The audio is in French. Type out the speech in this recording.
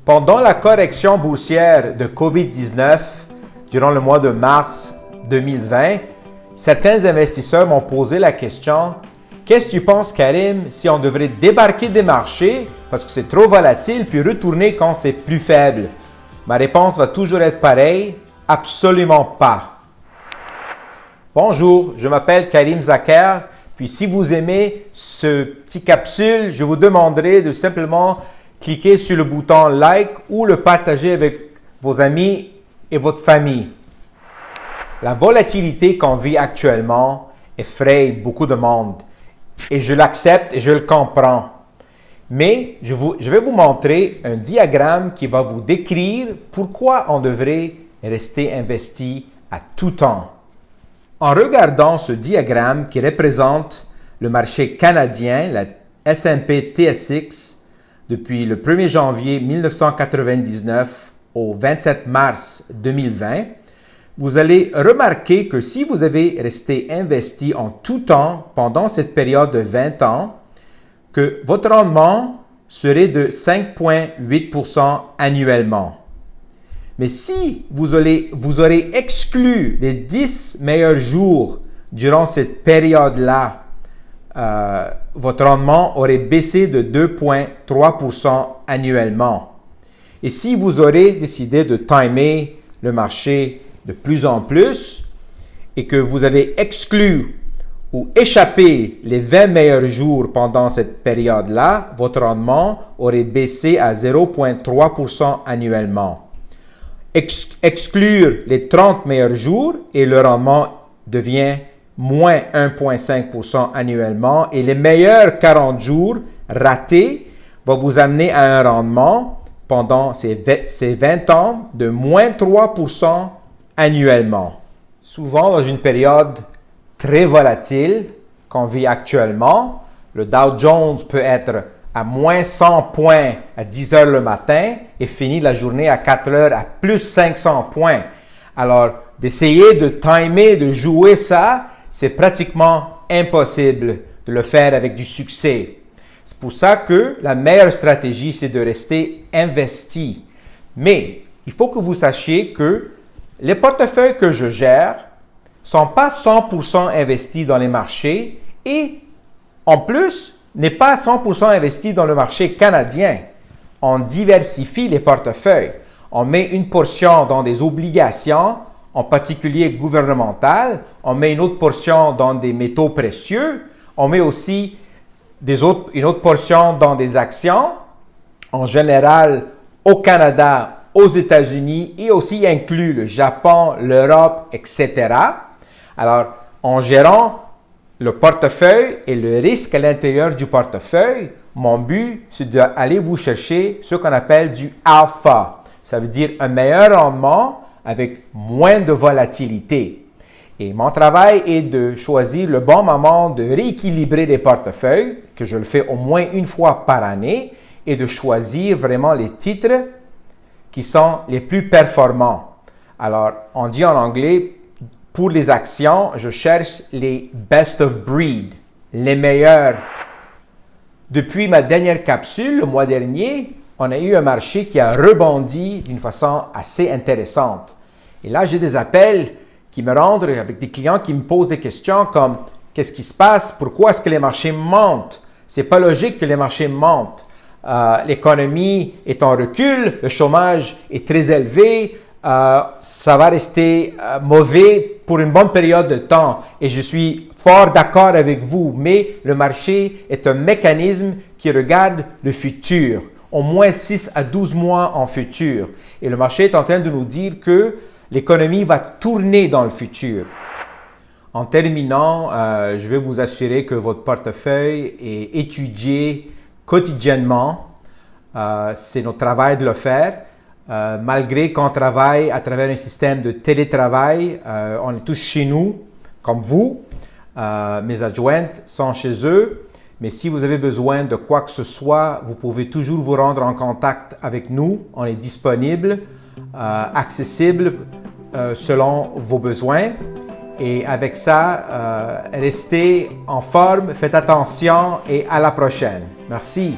Pendant la correction boursière de COVID-19, durant le mois de mars 2020, certains investisseurs m'ont posé la question « Qu'est-ce que tu penses, Karim, si on devrait débarquer des marchés parce que c'est trop volatile puis retourner quand c'est plus faible ?» Ma réponse va toujours être pareille, absolument pas. Bonjour, je m'appelle Karim Zaker, puis si vous aimez ce petit capsule, je vous demanderai de simplement cliquer sur le bouton like ou le partager avec vos amis et votre famille. La volatilité qu'on vit actuellement effraie beaucoup de monde et je l'accepte et je le comprends. Mais je vais vous montrer un diagramme qui va vous décrire pourquoi on devrait rester investi à tout temps. En regardant ce diagramme qui représente le marché canadien, la S&P TSX, depuis le 1er janvier 1999 au 27 mars 2020, vous allez remarquer que si vous avez resté investi en tout temps pendant cette période de 20 ans, que votre rendement serait de 5,8% annuellement. Mais si vous aurez exclu les 10 meilleurs jours durant cette période-là, votre rendement aurait baissé de 2,3% annuellement. Et si vous aurez décidé de timer le marché de plus en plus et que vous avez exclu ou échappé les 20 meilleurs jours pendant cette période-là, votre rendement aurait baissé à 0,3% annuellement. Exclure les 30 meilleurs jours et le rendement devient moins 1,5% annuellement et les meilleurs 40 jours ratés vont vous amener à un rendement pendant ces 20 ans de moins 3% annuellement. Souvent, dans une période très volatile qu'on vit actuellement, le Dow Jones peut être à moins 100 points à 10 heures le matin et finir la journée à 4 heures à plus 500 points. Alors, d'essayer de timer, de jouer ça, c'est pratiquement impossible de le faire avec du succès. C'est pour ça que la meilleure stratégie, c'est de rester investi. Mais il faut que vous sachiez que les portefeuilles que je gère ne sont pas 100% investis dans les marchés et en plus, n'est pas 100% investi dans le marché canadien. On diversifie les portefeuilles. On met une portion dans des obligations, en particulier gouvernementales. On met une autre portion dans des métaux précieux. On met aussi une autre portion dans des actions, en général au Canada, aux États-Unis et aussi inclus le Japon, l'Europe, etc. Alors, en gérant le portefeuille et le risque à l'intérieur du portefeuille, mon but, c'est d'aller vous chercher ce qu'on appelle du alpha. Ça veut dire un meilleur rendement avec moins de volatilité. Et mon travail est de choisir le bon moment de rééquilibrer les portefeuilles, que je le fais au moins une fois par année, et de choisir vraiment les titres qui sont les plus performants. Alors, on dit en anglais, pour les actions, je cherche les best of breed, les meilleurs. Depuis ma dernière capsule, le mois dernier, on a eu un marché qui a rebondi d'une façon assez intéressante. Et là, j'ai des appels qui me rendent avec des clients qui me posent des questions comme « Qu'est-ce qui se passe? Pourquoi est-ce que les marchés montent? C'est pas logique que les marchés montent. L'économie est en recul, le chômage est très élevé, ça va rester mauvais pour une bonne période de temps et je suis fort d'accord avec vous, mais le marché est un mécanisme qui regarde le futur, au moins 6 à 12 mois en futur. Et le marché est en train de nous dire que l'économie va tourner dans le futur. En terminant, je vais vous assurer que votre portefeuille est étudié quotidiennement. C'est notre travail de le faire. Malgré qu'on travaille à travers un système de télétravail, on est tous chez nous, comme vous. Mes adjointes sont chez eux. Mais si vous avez besoin de quoi que ce soit, vous pouvez toujours vous rendre en contact avec nous. On est disponible, accessible selon vos besoins. Et avec ça, restez en forme, faites attention et à la prochaine. Merci.